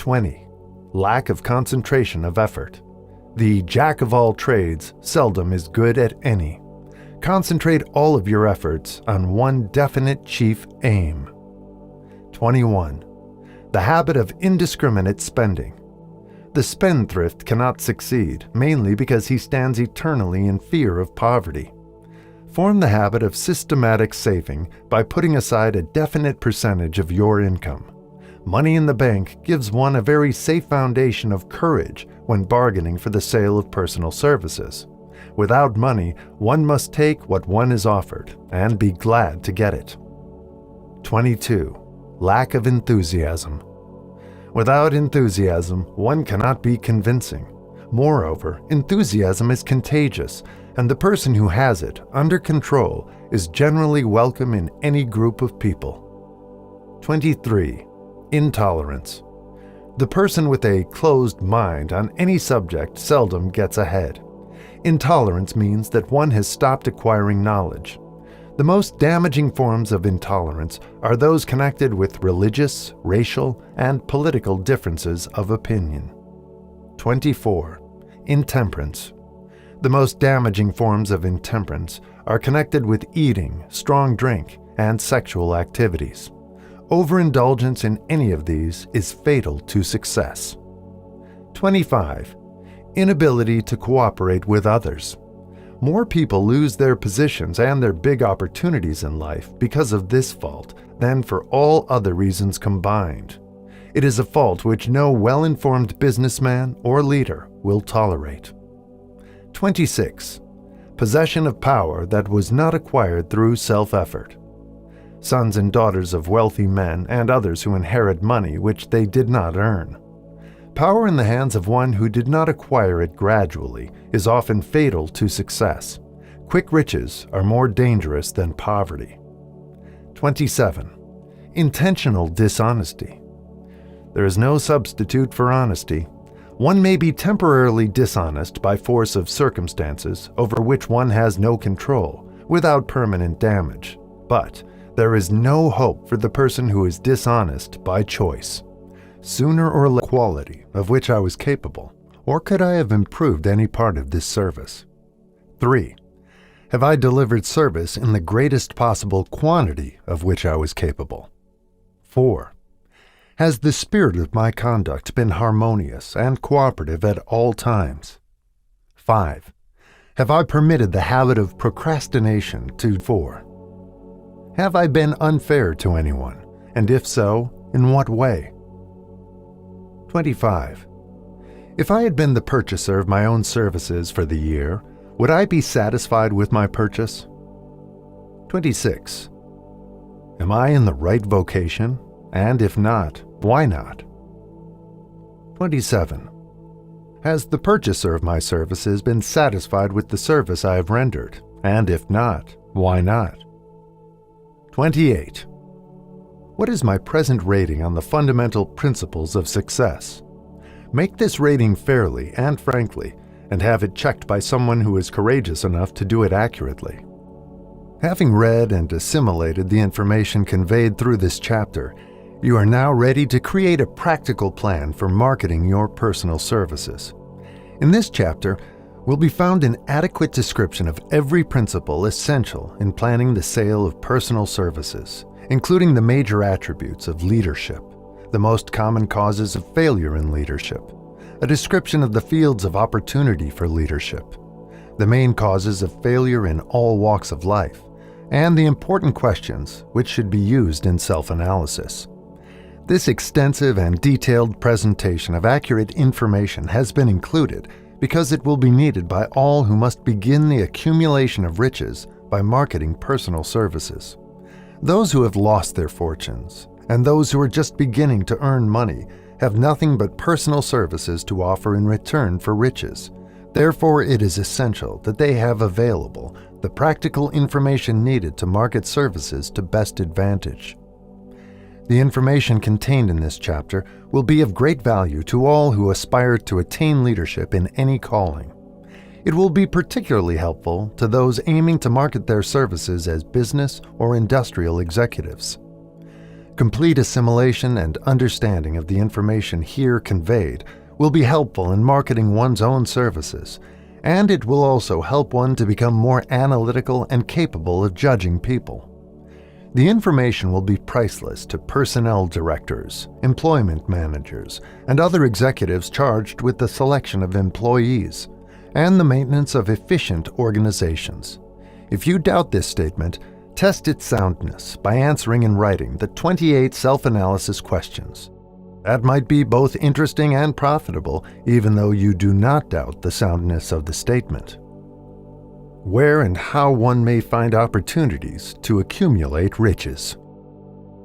20. Lack of concentration of effort. The jack of all trades seldom is good at any. Concentrate all of your efforts on one definite chief aim. 21. The habit of indiscriminate spending. The spendthrift cannot succeed, mainly because he stands eternally in fear of poverty. Form the habit of systematic saving by putting aside a definite percentage of your income. Money in the bank gives one a very safe foundation of courage when bargaining for the sale of personal services. Without money, one must take what one is offered and be glad to get it. 22. Lack of enthusiasm. Without enthusiasm, one cannot be convincing. Moreover, enthusiasm is contagious, and the person who has it under control is generally welcome in any group of people. 23. Intolerance. The person with a closed mind on any subject seldom gets ahead. Intolerance means that one has stopped acquiring knowledge. The most damaging forms of intolerance are those connected with religious, racial, and political differences of opinion. 24. Intemperance. The most damaging forms of intemperance are connected with eating, strong drink, and sexual activities. Overindulgence in any of these is fatal to success. 25. Inability to cooperate with others. More people lose their positions and their big opportunities in life because of this fault than for all other reasons combined. It is a fault which no well-informed businessman or leader will tolerate. 26. Possession of power that was not acquired through self-effort. Sons and daughters of wealthy men and others who inherit money which they did not earn. Power in the hands of one who did not acquire it gradually is often fatal to success. Quick riches are more dangerous than poverty. 27. Intentional dishonesty. There is no substitute for honesty. One may be temporarily dishonest by force of circumstances over which one has no control, without permanent damage. But there is no hope for the person who is dishonest by choice. Sooner or later, quality of which I was capable, or could I have improved any part of this service? 3. Have I delivered service in the greatest possible quantity of which I was capable? 4. Has the spirit of my conduct been harmonious and cooperative at all times? 5. Have I permitted the habit of procrastination to 4. Have I been unfair to anyone, and if so, in what way? 25. If I had been the purchaser of my own services for the year, would I be satisfied with my purchase? 26. Am I in the right vocation? And if not, why not? 27. Has the purchaser of my services been satisfied with the service I have rendered? And if not, why not? 28. What is my present rating on the fundamental principles of success? Make this rating fairly and frankly, and have it checked by someone who is courageous enough to do it accurately. Having read and assimilated the information conveyed through this chapter, you are now ready to create a practical plan for marketing your personal services. In this chapter will be found an adequate description of every principle essential in planning the sale of personal services, including the major attributes of leadership, the most common causes of failure in leadership, a description of the fields of opportunity for leadership, the main causes of failure in all walks of life, and the important questions which should be used in self-analysis. This extensive and detailed presentation of accurate information has been included because it will be needed by all who must begin the accumulation of riches by marketing personal services. Those who have lost their fortunes and those who are just beginning to earn money have nothing but personal services to offer in return for riches. Therefore, it is essential that they have available the practical information needed to market services to best advantage. The information contained in this chapter will be of great value to all who aspire to attain leadership in any calling. It will be particularly helpful to those aiming to market their services as business or industrial executives. Complete assimilation and understanding of the information here conveyed will be helpful in marketing one's own services, and it will also help one to become more analytical and capable of judging people. The information will be priceless to personnel directors, employment managers, and other executives charged with the selection of employees and the maintenance of efficient organizations. If you doubt this statement, test its soundness by answering in writing the 28 self-analysis questions. That might be both interesting and profitable, even though you do not doubt the soundness of the statement. Where and how one may find opportunities to accumulate riches.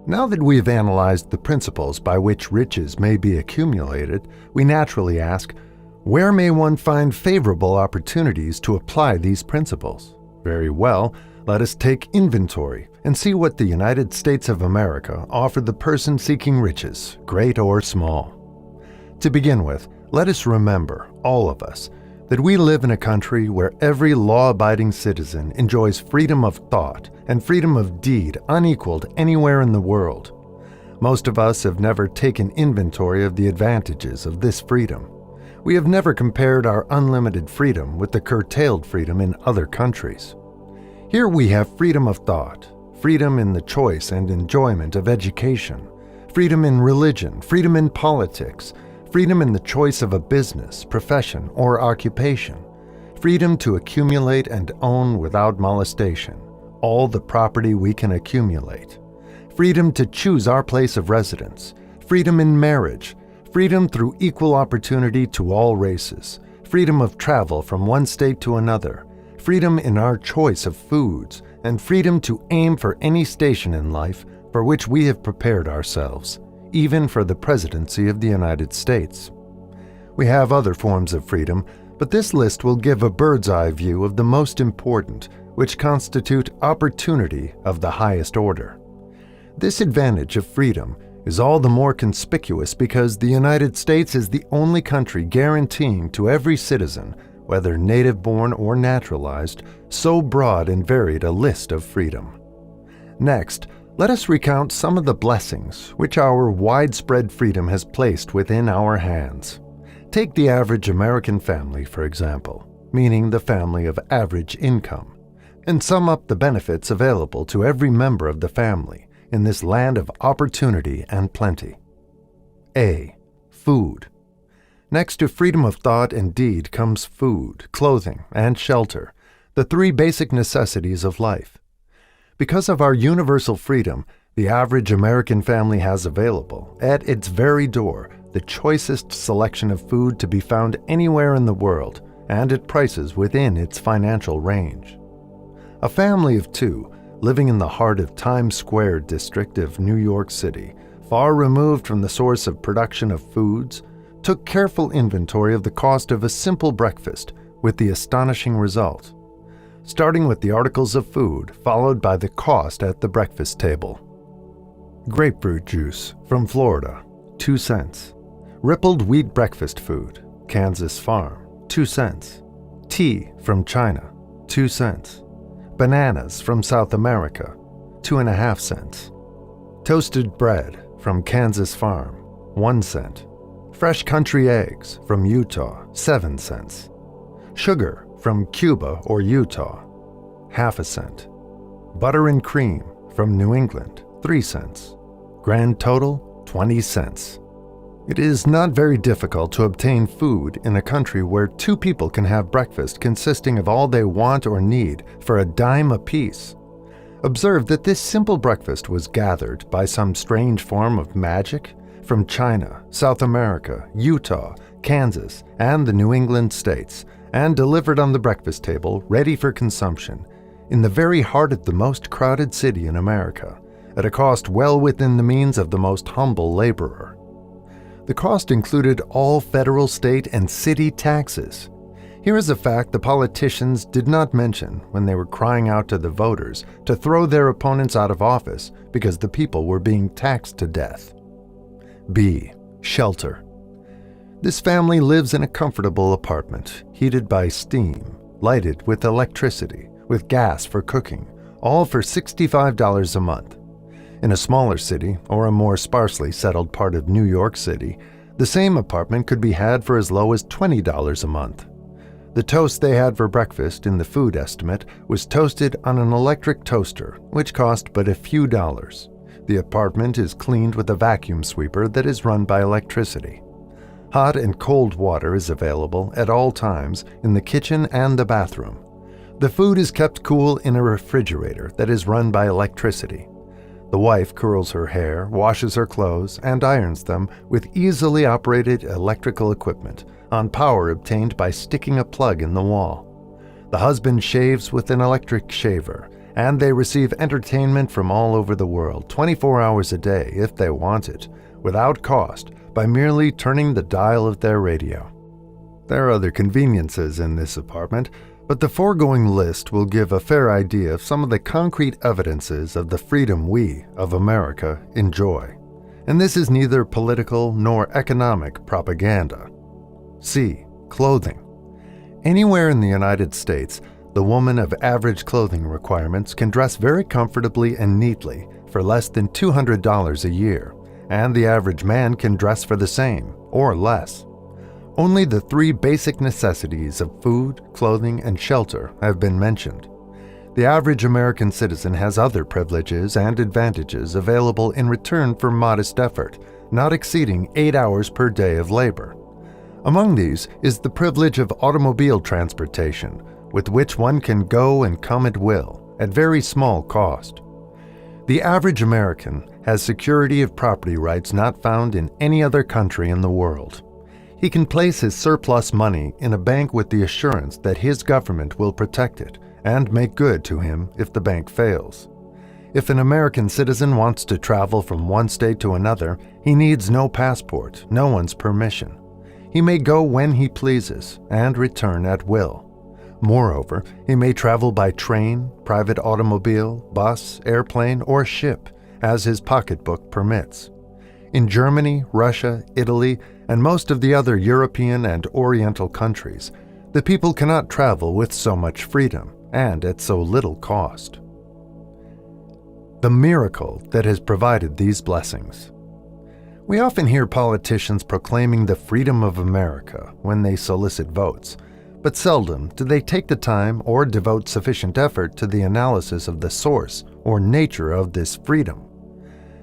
Now that we've analyzed the principles by which riches may be accumulated, we naturally ask, where may one find favorable opportunities to apply these principles? Very well, let us take inventory and see what the United States of America offer the person seeking riches, great or small. To begin with, let us remember, all of us, that we live in a country where every law-abiding citizen enjoys freedom of thought and freedom of deed unequaled anywhere in the world. Most of us have never taken inventory of the advantages of this freedom. We have never compared our unlimited freedom with the curtailed freedom in other countries. Here we have freedom of thought, freedom in the choice and enjoyment of education, freedom in religion, freedom in politics, freedom in the choice of a business, profession, or occupation, freedom to accumulate and own without molestation all the property we can accumulate, freedom to choose our place of residence, freedom in marriage, freedom through equal opportunity to all races, freedom of travel from one state to another, freedom in our choice of foods, and freedom to aim for any station in life for which we have prepared ourselves, even for the presidency of the United States. We have other forms of freedom, but this list will give a bird's-eye view of the most important, which constitute opportunity of the highest order. This advantage of freedom is all the more conspicuous because the United States is the only country guaranteeing to every citizen, whether native-born or naturalized, so broad and varied a list of freedom. Next, let us recount some of the blessings which our widespread freedom has placed within our hands. Take the average American family, for example, meaning the family of average income, and sum up the benefits available to every member of the family in this land of opportunity and plenty. A. Food. Next to freedom of thought and deed comes food, clothing, and shelter, the three basic necessities of life. Because of our universal freedom, the average American family has available, at its very door, the choicest selection of food to be found anywhere in the world, and at prices within its financial range. A family of two, living in the heart of Times Square district of New York City, far removed from the source of production of foods, took careful inventory of the cost of a simple breakfast with the astonishing result. Starting with the articles of food, followed by the cost at the breakfast table. Grapefruit juice from Florida, 2 cents. Rippled wheat breakfast food, Kansas Farm, 2 cents. Tea from China, 2 cents. Bananas from South America, 2.5 cents. Toasted bread from Kansas Farm, 1 cent. Fresh country eggs from Utah, 7 cents. Sugar from Cuba or Utah, 0.5 cent. Butter and cream from New England, 3 cents. Grand total, 20 cents. It is not very difficult to obtain food in a country where two people can have breakfast consisting of all they want or need for a dime apiece. Observe that this simple breakfast was gathered by some strange form of magic from China, South America, Utah, Kansas, and the New England states, and delivered on the breakfast table, ready for consumption, in the very heart of the most crowded city in America, at a cost well within the means of the most humble laborer. The cost included all federal, state, and city taxes. Here is a fact the politicians did not mention when they were crying out to the voters to throw their opponents out of office because the people were being taxed to death. B. Shelter. This family lives in a comfortable apartment, heated by steam, lighted with electricity, with gas for cooking, all for $65 a month. In a smaller city or a more sparsely settled part of New York City, the same apartment could be had for as low as $20 a month. The toast they had for breakfast in the food estimate was toasted on an electric toaster, which cost but a few dollars. The apartment is cleaned with a vacuum sweeper that is run by electricity. Hot and cold water is available at all times in the kitchen and the bathroom. The food is kept cool in a refrigerator that is run by electricity. The wife curls her hair, washes her clothes, and irons them with easily operated electrical equipment on power obtained by sticking a plug in the wall. The husband shaves with an electric shaver, and they receive entertainment from all over the world 24 hours a day if they want it, without cost, by merely turning the dial of their radio. There are other conveniences in this apartment, but the foregoing list will give a fair idea of some of the concrete evidences of the freedom we, of America, enjoy. And this is neither political nor economic propaganda. C. Clothing. Anywhere in the United States, the woman of average clothing requirements can dress very comfortably and neatly for less than $200 a year, and the average man can dress for the same, or less. Only the three basic necessities of food, clothing, and shelter have been mentioned. The average American citizen has other privileges and advantages available in return for modest effort, not exceeding 8 hours per day of labor. Among these is the privilege of automobile transportation, with which one can go and come at will, at very small cost. The average American has security of property rights not found in any other country in the world. He can place his surplus money in a bank with the assurance that his government will protect it and make good to him if the bank fails. If an American citizen wants to travel from one state to another, he needs no passport, no one's permission. He may go when he pleases and return at will. Moreover, he may travel by train, private automobile, bus, airplane, or ship, as his pocketbook permits. In Germany, Russia, Italy, and most of the other European and Oriental countries, the people cannot travel with so much freedom and at so little cost. The miracle that has provided these blessings. We often hear politicians proclaiming the freedom of America when they solicit votes, but seldom do they take the time or devote sufficient effort to the analysis of the source or nature of this freedom.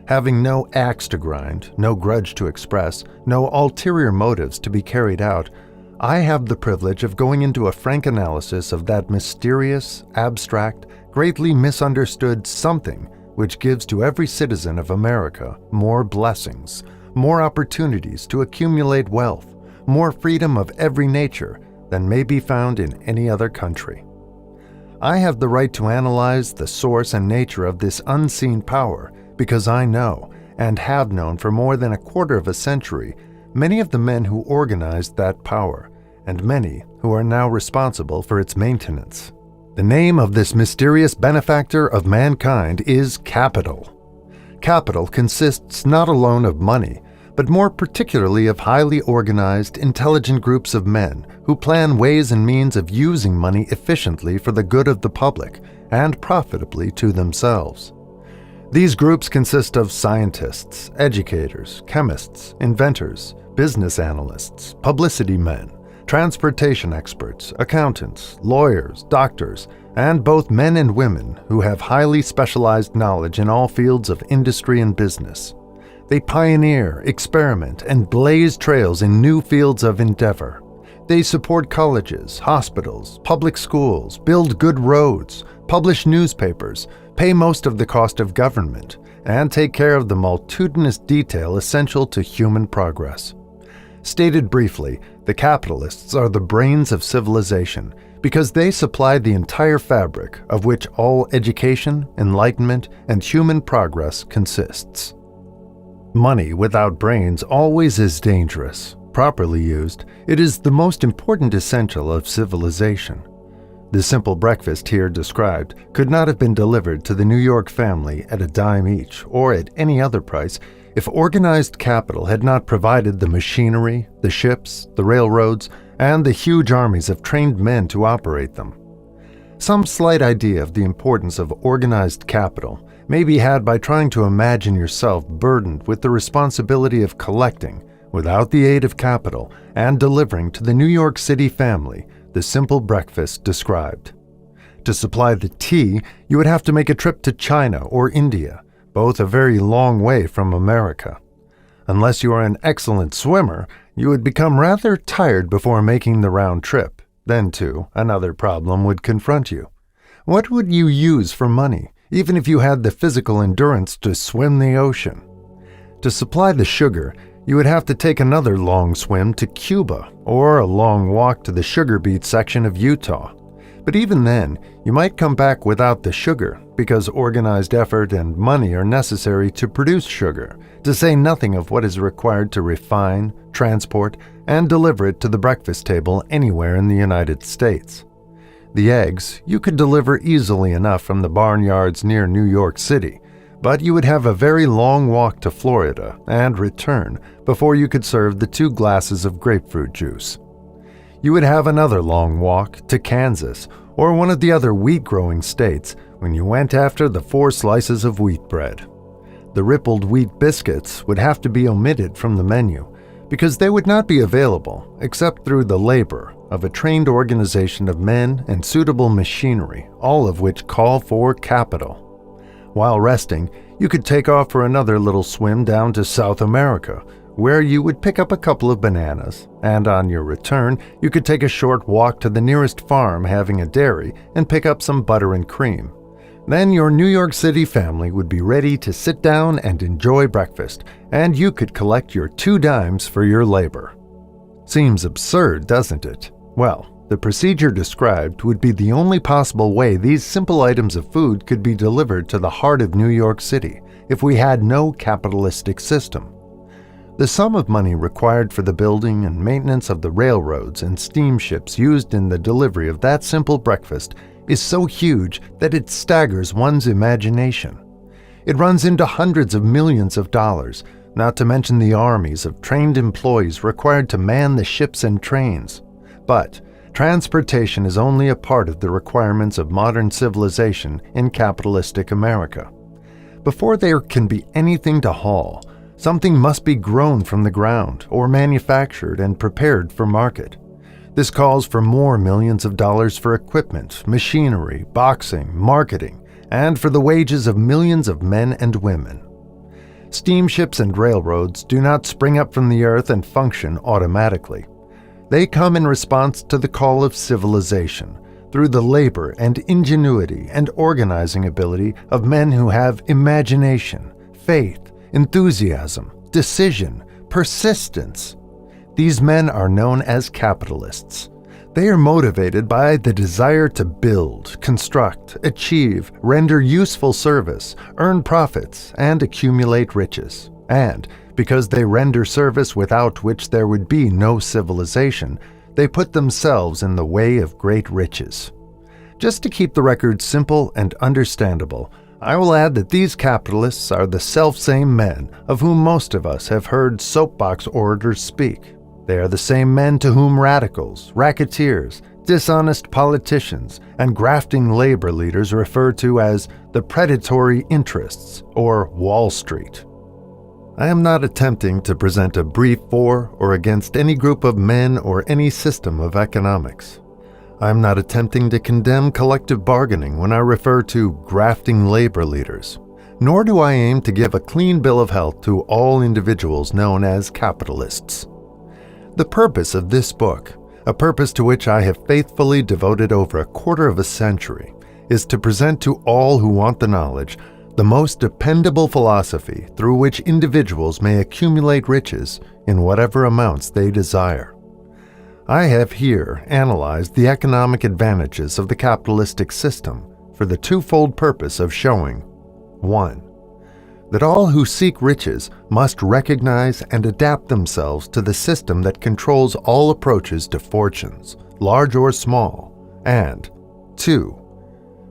Having no axe to grind, no grudge to express, no ulterior motives to be carried out, I have the privilege of going into a frank analysis of that mysterious, abstract, greatly misunderstood something which gives to every citizen of America more blessings, more opportunities to accumulate wealth, more freedom of every nature than may be found in any other country. I have the right to analyze the source and nature of this unseen power because I know, and have known for more than a quarter of a century, many of the men who organized that power, and many who are now responsible for its maintenance. The name of this mysterious benefactor of mankind is capital. Capital consists not alone of money, but more particularly of highly organized, intelligent groups of men who plan ways and means of using money efficiently for the good of the public and profitably to themselves. These groups consist of scientists, educators, chemists, inventors, business analysts, publicity men, transportation experts, accountants, lawyers, doctors, and both men and women who have highly specialized knowledge in all fields of industry and business. They pioneer, experiment, and blaze trails in new fields of endeavor. They support colleges, hospitals, public schools, build good roads, publish newspapers, pay most of the cost of government, and take care of the multitudinous detail essential to human progress. Stated briefly, the capitalists are the brains of civilization because they supply the entire fabric of which all education, enlightenment, and human progress consists. Money without brains always is dangerous. Properly used, it is the most important essential of civilization. The simple breakfast here described could not have been delivered to the New York family at a dime each or at any other price if organized capital had not provided the machinery, the ships, the railroads, and the huge armies of trained men to operate them. Some slight idea of the importance of organized capital may be had by trying to imagine yourself burdened with the responsibility of collecting, without the aid of capital, and delivering to the New York City family the simple breakfast described. To supply the tea, you would have to make a trip to China or India, both a very long way from America. Unless you are an excellent swimmer, you would become rather tired before making the round trip. Then, too, another problem would confront you. What would you use for money, even if you had the physical endurance to swim the ocean? To supply the sugar, you would have to take another long swim to Cuba or a long walk to the sugar beet section of Utah. But even then, you might come back without the sugar because organized effort and money are necessary to produce sugar, to say nothing of what is required to refine, transport, and deliver it to the breakfast table anywhere in the United States. The eggs you could deliver easily enough from the barnyards near New York City, but you would have a very long walk to Florida and return before you could serve the 2 glasses of grapefruit juice. You would have another long walk to Kansas or one of the other wheat-growing states when you went after the 4 slices of wheat bread. The rippled wheat biscuits would have to be omitted from the menu because they would not be available except through the labor of a trained organization of men and suitable machinery, all of which call for capital. While resting, you could take off for another little swim down to South America, where you would pick up a couple of bananas, and on your return, you could take a short walk to the nearest farm having a dairy and pick up some butter and cream. Then your New York City family would be ready to sit down and enjoy breakfast, and you could collect your 2 dimes for your labor. Seems absurd, doesn't it? Well, the procedure described would be the only possible way these simple items of food could be delivered to the heart of New York City if we had no capitalistic system. The sum of money required for the building and maintenance of the railroads and steamships used in the delivery of that simple breakfast is so huge that it staggers one's imagination. It runs into hundreds of millions of dollars, not to mention the armies of trained employees required to man the ships and trains. But transportation is only a part of the requirements of modern civilization in capitalistic America. Before there can be anything to haul, something must be grown from the ground or manufactured and prepared for market. This calls for more millions of dollars for equipment, machinery, boxing, marketing, and for the wages of millions of men and women. Steamships and railroads do not spring up from the earth and function automatically. They come in response to the call of civilization, through the labor and ingenuity and organizing ability of men who have imagination, faith, enthusiasm, decision, persistence. These men are known as capitalists. They are motivated by the desire to build, construct, achieve, render useful service, earn profits, and accumulate riches. And because they render service without which there would be no civilization, they put themselves in the way of great riches. Just to keep the record simple and understandable, I will add that these capitalists are the selfsame men of whom most of us have heard soapbox orators speak. They are the same men to whom radicals, racketeers, dishonest politicians, and grafting labor leaders refer to as the predatory interests, or Wall Street. I am not attempting to present a brief for or against any group of men or any system of economics. I am not attempting to condemn collective bargaining when I refer to grafting labor leaders, nor do I aim to give a clean bill of health to all individuals known as capitalists. The purpose of this book, a purpose to which I have faithfully devoted over a quarter of a century, is to present to all who want the knowledge the most dependable philosophy through which individuals may accumulate riches in whatever amounts they desire. I have here analyzed the economic advantages of the capitalistic system for the twofold purpose of showing 1. That all who seek riches must recognize and adapt themselves to the system that controls all approaches to fortunes, large or small, and 2.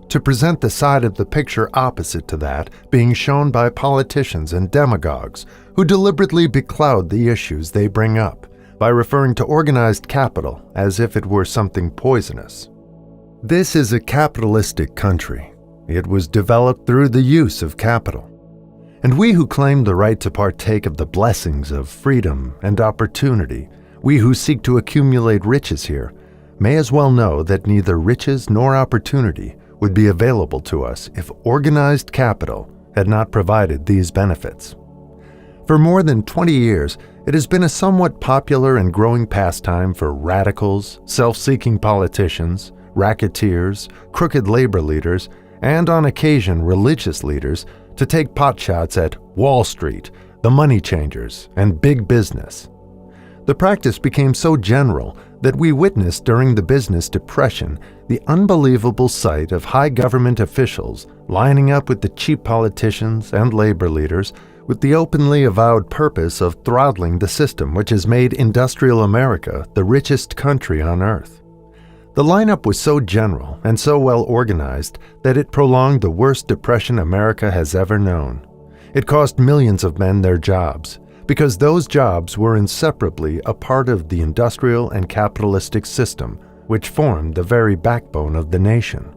To present the side of the picture opposite to that being shown by politicians and demagogues who deliberately becloud the issues they bring up by referring to organized capital as if it were something poisonous. This is a capitalistic country. It was developed through the use of capital. And we who claim the right to partake of the blessings of freedom and opportunity, we who seek to accumulate riches here, may as well know that neither riches nor opportunity would be available to us if organized capital had not provided these benefits. For more than 20 years, it has been a somewhat popular and growing pastime for radicals, self-seeking politicians, racketeers, crooked labor leaders, and on occasion religious leaders to take potshots at Wall Street, the money changers, and big business. The practice became so general that we witnessed during the business depression the unbelievable sight of high government officials lining up with the cheap politicians and labor leaders with the openly avowed purpose of throttling the system which has made industrial America the richest country on earth. The lineup was so general and so well organized that it prolonged the worst depression America has ever known. It cost millions of men their jobs, because those jobs were inseparably a part of the industrial and capitalistic system which formed the very backbone of the nation.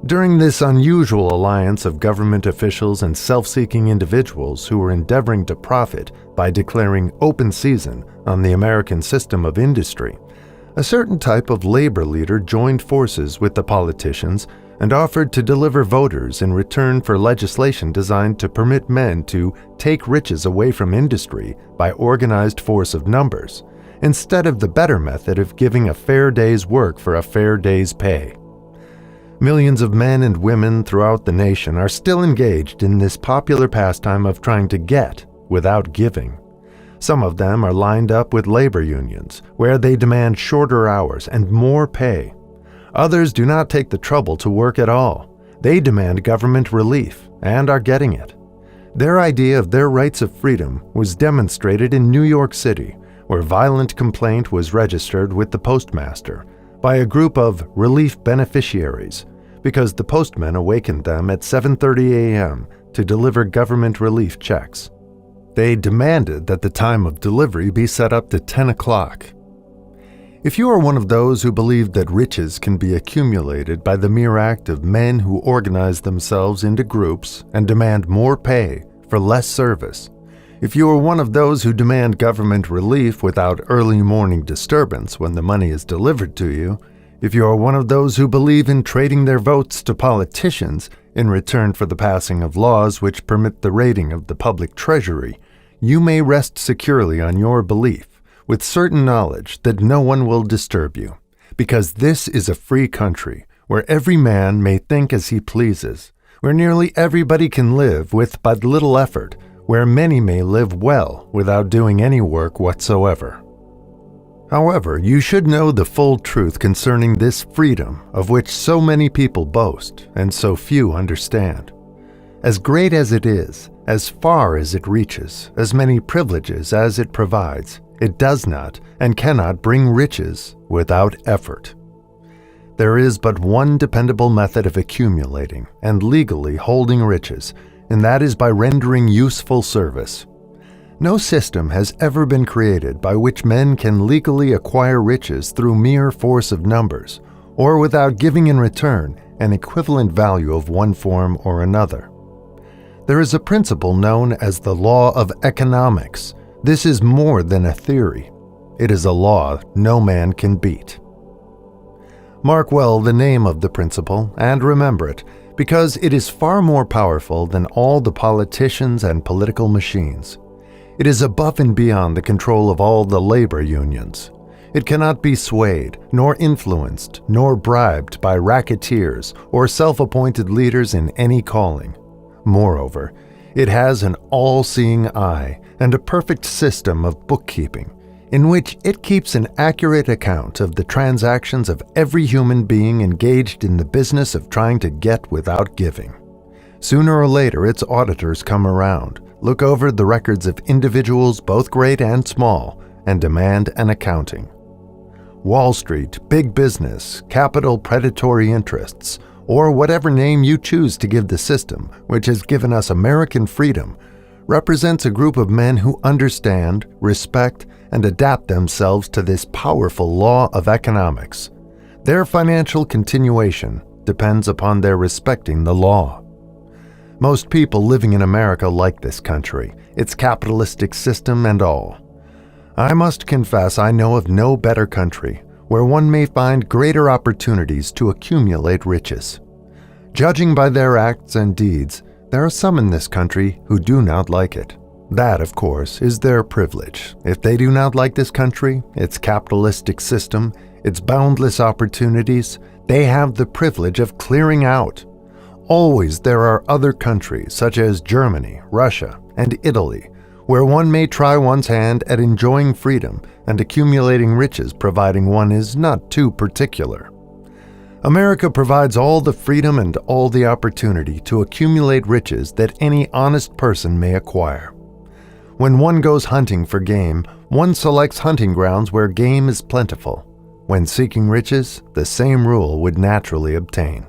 During this unusual alliance of government officials and self-seeking individuals who were endeavoring to profit by declaring open season on the American system of industry, a certain type of labor leader joined forces with the politicians and offered to deliver voters in return for legislation designed to permit men to take riches away from industry by organized force of numbers, instead of the better method of giving a fair day's work for a fair day's pay. Millions of men and women throughout the nation are still engaged in this popular pastime of trying to get without giving. Some of them are lined up with labor unions, where they demand shorter hours and more pay. Others do not take the trouble to work at all. They demand government relief, and are getting it. Their idea of their rights of freedom was demonstrated in New York City, where violent complaint was registered with the postmaster by a group of relief beneficiaries, because the postman awakened them at 7:30 a.m. to deliver government relief checks. They demanded that the time of delivery be set up to 10 o'clock. If you are one of those who believe that riches can be accumulated by the mere act of men who organize themselves into groups and demand more pay for less service, if you are one of those who demand government relief without early morning disturbance when the money is delivered to you, if you are one of those who believe in trading their votes to politicians in return for the passing of laws which permit the raiding of the public treasury, you may rest securely on your belief with certain knowledge that no one will disturb you, because this is a free country where every man may think as he pleases, where nearly everybody can live with but little effort, where many may live well without doing any work whatsoever. However, you should know the full truth concerning this freedom of which so many people boast and so few understand. As great as it is, as far as it reaches, as many privileges as it provides, it does not and cannot bring riches without effort. There is but one dependable method of accumulating and legally holding riches, and that is by rendering useful service. No system has ever been created by which men can legally acquire riches through mere force of numbers, or without giving in return an equivalent value of one form or another. There is a principle known as the law of economics. This is more than a theory. It is a law no man can beat. Mark well the name of the principle and remember it, because it is far more powerful than all the politicians and political machines. It is above and beyond the control of all the labor unions. It cannot be swayed, nor influenced, nor bribed by racketeers or self-appointed leaders in any calling. Moreover, it has an all-seeing eye and a perfect system of bookkeeping, in which it keeps an accurate account of the transactions of every human being engaged in the business of trying to get without giving. Sooner or later, its auditors come around, look over the records of individuals both great and small, and demand an accounting. Wall Street, big business, capital predatory interests, or whatever name you choose to give the system which has given us American freedom, represents a group of men who understand, respect, and adapt themselves to this powerful law of economics. Their financial continuation depends upon their respecting the law. Most people living in America like this country, its capitalistic system and all. I must confess I know of no better country where one may find greater opportunities to accumulate riches. Judging by their acts and deeds, there are some in this country who do not like it. That, of course, is their privilege. If they do not like this country, its capitalistic system, its boundless opportunities, they have the privilege of clearing out. Always there are other countries, such as Germany, Russia, and Italy, where one may try one's hand at enjoying freedom and accumulating riches providing one is not too particular. America provides all the freedom and all the opportunity to accumulate riches that any honest person may acquire. When one goes hunting for game, one selects hunting grounds where game is plentiful. When seeking riches, the same rule would naturally obtain.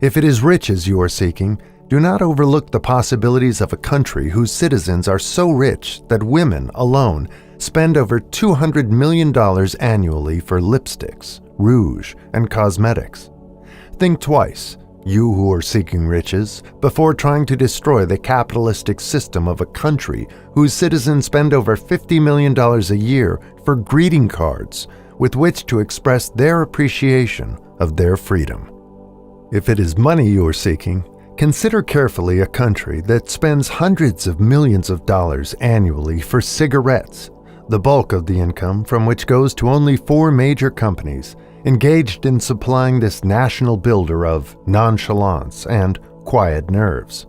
If it is riches you are seeking, do not overlook the possibilities of a country whose citizens are so rich that women alone spend over $200 million annually for lipsticks, rouge, and cosmetics. Think twice, you who are seeking riches, before trying to destroy the capitalistic system of a country whose citizens spend over $50 million a year for greeting cards with which to express their appreciation of their freedom. If it is money you are seeking, consider carefully a country that spends hundreds of millions of dollars annually for cigarettes, the bulk of the income from which goes to only 4 major companies engaged in supplying this national builder of nonchalance and quiet nerves.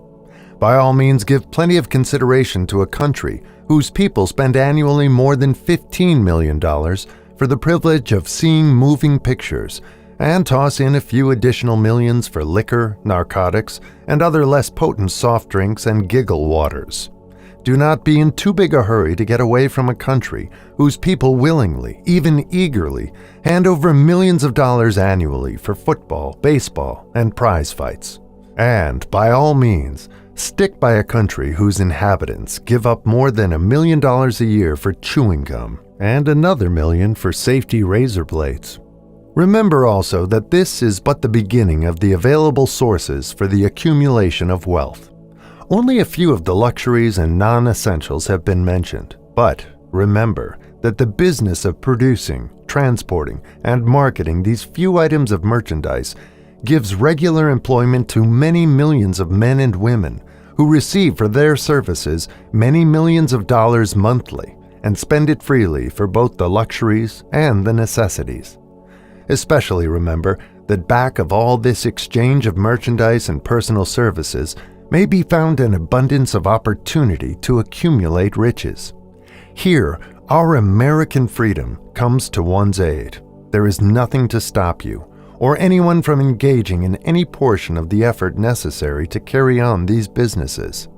By all means, give plenty of consideration to a country whose people spend annually more than $15 million for the privilege of seeing moving pictures, and toss in a few additional millions for liquor, narcotics, and other less potent soft drinks and giggle waters. Do not be in too big a hurry to get away from a country whose people willingly, even eagerly, hand over millions of dollars annually for football, baseball, and prize fights. And, by all means, stick by a country whose inhabitants give up more than $1 million a year for chewing gum and another $1 million for safety razor blades. Remember also that this is but the beginning of the available sources for the accumulation of wealth. Only a few of the luxuries and non-essentials have been mentioned, but remember that the business of producing, transporting, and marketing these few items of merchandise gives regular employment to many millions of men and women who receive for their services many millions of dollars monthly and spend it freely for both the luxuries and the necessities. Especially remember that back of all this exchange of merchandise and personal services may be found an abundance of opportunity to accumulate riches. Here, our American freedom comes to one's aid. There is nothing to stop you, or anyone from engaging in any portion of the effort necessary to carry on these businesses.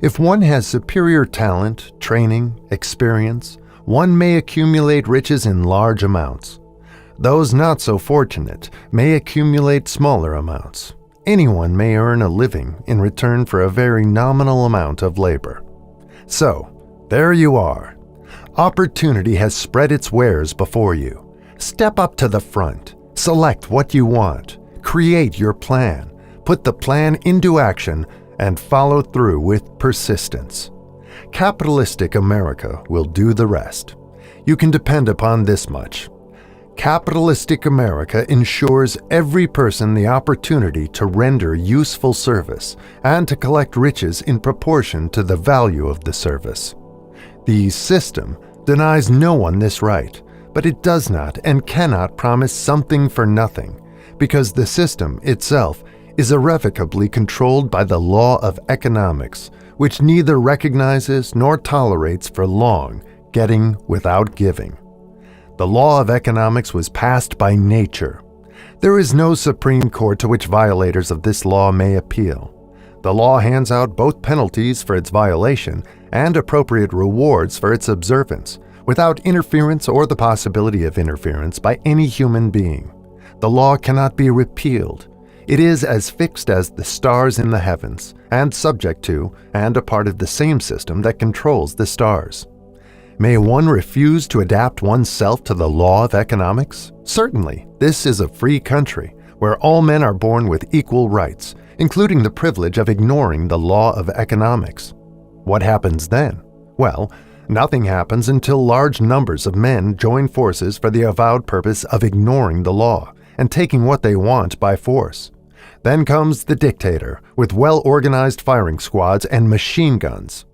If one has superior talent, training, experience, one may accumulate riches in large amounts. Those not so fortunate may accumulate smaller amounts. Anyone may earn a living in return for a very nominal amount of labor. So, there you are. Opportunity has spread its wares before you. Step up to the front, select what you want, create your plan, put the plan into action, and follow through with persistence. Capitalistic America will do the rest. You can depend upon this much. Capitalistic America ensures every person the opportunity to render useful service and to collect riches in proportion to the value of the service. The system denies no one this right, but it does not and cannot promise something for nothing, because the system itself is irrevocably controlled by the law of economics, which neither recognizes nor tolerates for long getting without giving. The law of economics was passed by nature. There is no Supreme Court to which violators of this law may appeal. The law hands out both penalties for its violation and appropriate rewards for its observance, without interference or the possibility of interference by any human being. The law cannot be repealed. It is as fixed as the stars in the heavens, and subject to, and a part of the same system that controls the stars. May one refuse to adapt oneself to the law of economics? Certainly, this is a free country, where all men are born with equal rights, including the privilege of ignoring the law of economics. What happens then? Well, nothing happens until large numbers of men join forces for the avowed purpose of ignoring the law and taking what they want by force. Then comes the dictator, with well-organized firing squads and machine guns.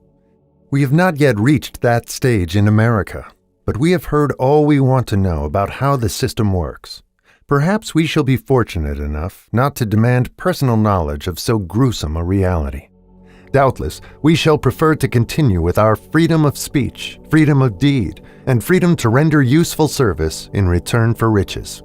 We have not yet reached that stage in America, but we have heard all we want to know about how the system works. Perhaps we shall be fortunate enough not to demand personal knowledge of so gruesome a reality. Doubtless, we shall prefer to continue with our freedom of speech, freedom of deed, and freedom to render useful service in return for riches.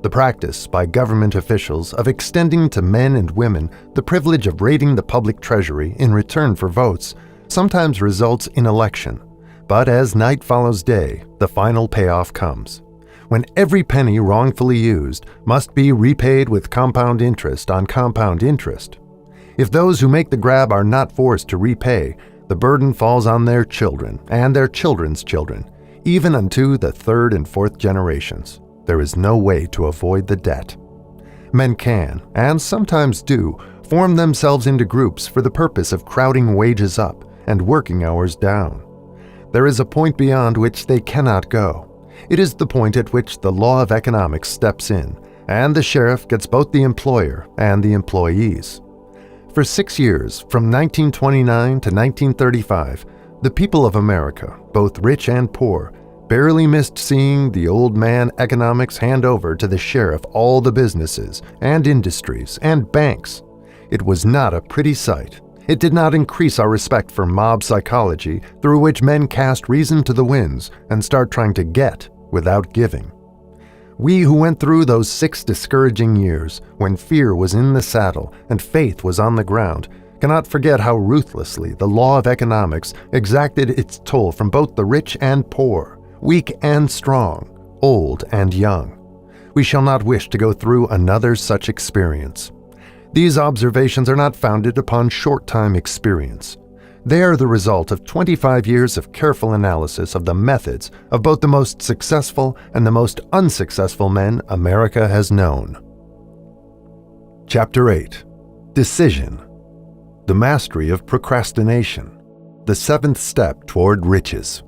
The practice by government officials of extending to men and women the privilege of raiding the public treasury in return for votes sometimes results in election, but as night follows day, the final payoff comes, when every penny wrongfully used must be repaid with compound interest on compound interest. If those who make the grab are not forced to repay, the burden falls on their children and their children's children, even unto the third and fourth generations. There is no way to avoid the debt. Men can, and sometimes do, form themselves into groups for the purpose of crowding wages up and working hours down. There is a point beyond which they cannot go. It is the point at which the law of economics steps in, and the sheriff gets both the employer and the employees. For 6 years, from 1929 to 1935, the people of America, both rich and poor, barely missed seeing the old man economics hand over to the sheriff all the businesses and industries and banks. It was not a pretty sight. It did not increase our respect for mob psychology, through which men cast reason to the winds and start trying to get without giving. We who went through those 6 discouraging years, when fear was in the saddle and faith was on the ground, cannot forget how ruthlessly the law of economics exacted its toll from both the rich and poor, weak and strong, old and young. We shall not wish to go through another such experience. These observations are not founded upon short-time experience. They are the result of 25 years of careful analysis of the methods of both the most successful and the most unsuccessful men America has known. Chapter 8. Decision. The Mastery of Procrastination. The 7th Step Toward Riches.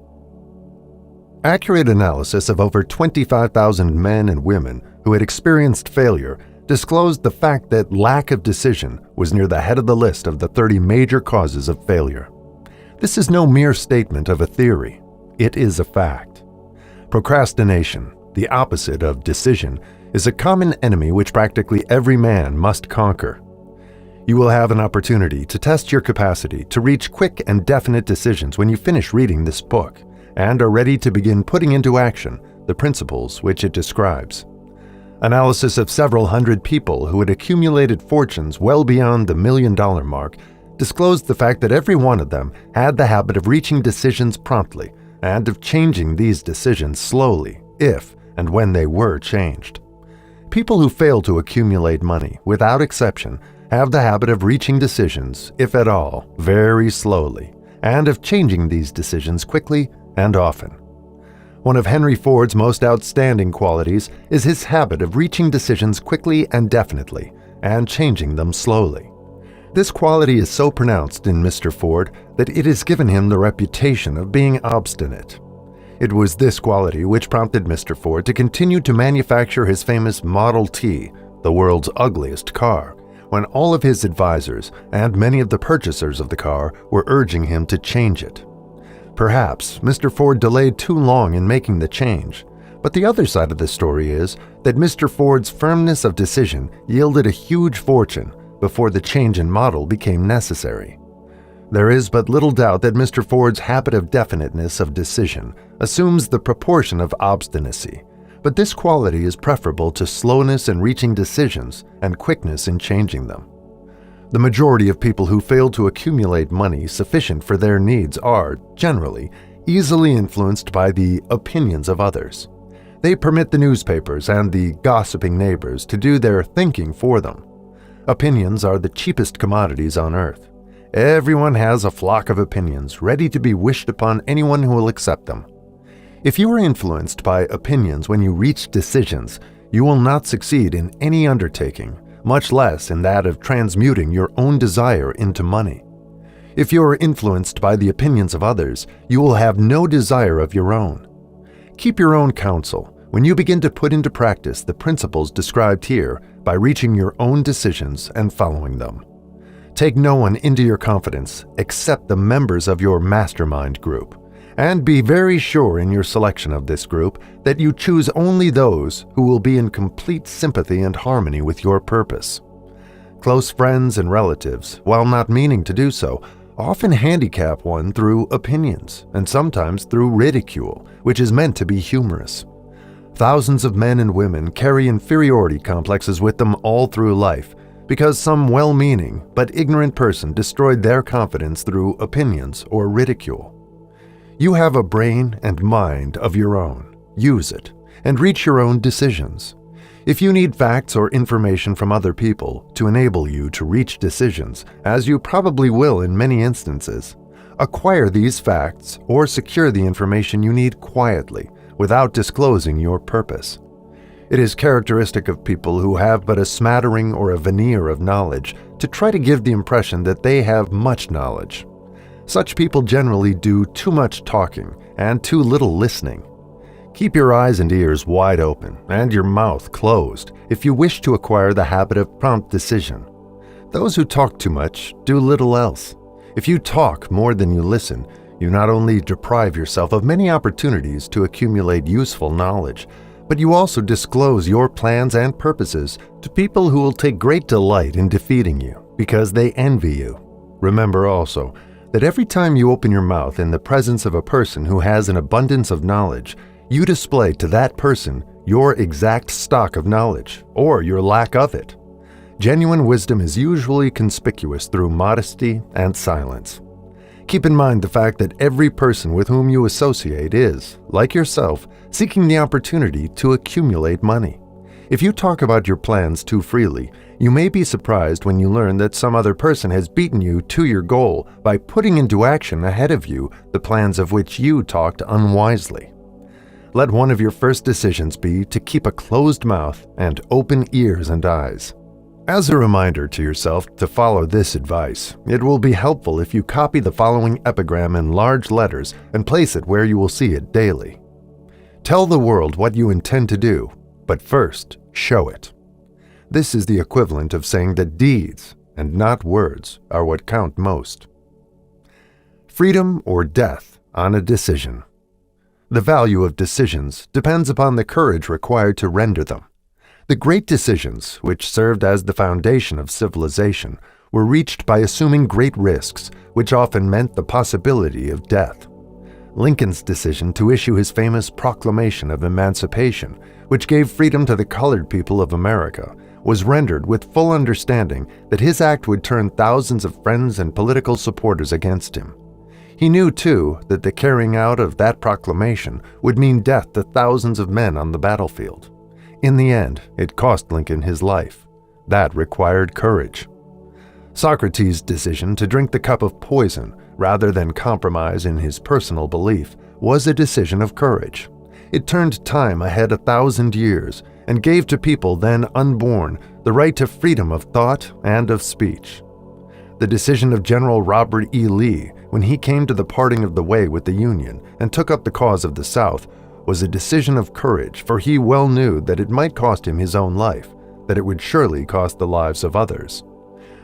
Accurate analysis of over 25,000 men and women who had experienced failure disclosed the fact that lack of decision was near the head of the list of the 30 major causes of failure. This is no mere statement of a theory. It is a fact. Procrastination, the opposite of decision, is a common enemy which practically every man must conquer. You will have an opportunity to test your capacity to reach quick and definite decisions when you finish reading this book and are ready to begin putting into action the principles which it describes. Analysis of several hundred people who had accumulated fortunes well beyond the $1 million mark disclosed the fact that every one of them had the habit of reaching decisions promptly and of changing these decisions slowly, if and when they were changed. People who fail to accumulate money, without exception, have the habit of reaching decisions, if at all, very slowly, and of changing these decisions quickly and often. One of Henry Ford's most outstanding qualities is his habit of reaching decisions quickly and definitely, and changing them slowly. This quality is so pronounced in Mr. Ford that it has given him the reputation of being obstinate. It was this quality which prompted Mr. Ford to continue to manufacture his famous Model T, the world's ugliest car, when all of his advisors and many of the purchasers of the car were urging him to change it. Perhaps Mr. Ford delayed too long in making the change, but the other side of the story is that Mr. Ford's firmness of decision yielded a huge fortune before the change in model became necessary. There is but little doubt that Mr. Ford's habit of definiteness of decision assumes the proportion of obstinacy, but this quality is preferable to slowness in reaching decisions and quickness in changing them. The majority of people who fail to accumulate money sufficient for their needs are, generally, easily influenced by the opinions of others. They permit the newspapers and the gossiping neighbors to do their thinking for them. Opinions are the cheapest commodities on earth. Everyone has a flock of opinions ready to be wished upon anyone who will accept them. If you are influenced by opinions when you reach decisions, you will not succeed in any undertaking, much less in that of transmuting your own desire into money. If you are influenced by the opinions of others, you will have no desire of your own. Keep your own counsel when you begin to put into practice the principles described here by reaching your own decisions and following them. Take no one into your confidence except the members of your mastermind group, and be very sure in your selection of this group that you choose only those who will be in complete sympathy and harmony with your purpose. Close friends and relatives, while not meaning to do so, often handicap one through opinions, and sometimes through ridicule, which is meant to be humorous. Thousands of men and women carry inferiority complexes with them all through life because some well-meaning but ignorant person destroyed their confidence through opinions or ridicule. You have a brain and mind of your own. Use it and reach your own decisions. If you need facts or information from other people to enable you to reach decisions, as you probably will in many instances, acquire these facts or secure the information you need quietly without disclosing your purpose. It is characteristic of people who have but a smattering or a veneer of knowledge to try to give the impression that they have much knowledge. Such people generally do too much talking and too little listening. Keep your eyes and ears wide open and your mouth closed if you wish to acquire the habit of prompt decision. Those who talk too much do little else. If you talk more than you listen, you not only deprive yourself of many opportunities to accumulate useful knowledge, but you also disclose your plans and purposes to people who will take great delight in defeating you because they envy you. Remember also that every time you open your mouth in the presence of a person who has an abundance of knowledge, you display to that person your exact stock of knowledge or your lack of it. Genuine wisdom is usually conspicuous through modesty and silence. Keep in mind the fact that every person with whom you associate is, like yourself, seeking the opportunity to accumulate money. If you talk about your plans too freely, you may be surprised when you learn that some other person has beaten you to your goal by putting into action ahead of you the plans of which you talked unwisely. Let one of your first decisions be to keep a closed mouth and open ears and eyes. As a reminder to yourself to follow this advice, it will be helpful if you copy the following epigram in large letters and place it where you will see it daily. Tell the world what you intend to do, but first show it. This is the equivalent of saying that deeds and not words are what count most. Freedom or death on a decision. The value of decisions depends upon the courage required to render them. The great decisions, which served as the foundation of civilization, were reached by assuming great risks, which often meant the possibility of death. Lincoln's decision to issue his famous Proclamation of Emancipation, which gave freedom to the colored people of America, was rendered with full understanding that his act would turn thousands of friends and political supporters against him. He knew, too, that the carrying out of that proclamation would mean death to thousands of men on the battlefield. In the end, it cost Lincoln his life. That required courage. Socrates' decision to drink the cup of poison rather than compromise in his personal belief was a decision of courage. It turned time ahead 1,000 years and gave to people then unborn the right to freedom of thought and of speech. The decision of General Robert E. Lee when he came to the parting of the way with the Union and took up the cause of the South was a decision of courage, for he well knew that it might cost him his own life, that it would surely cost the lives of others.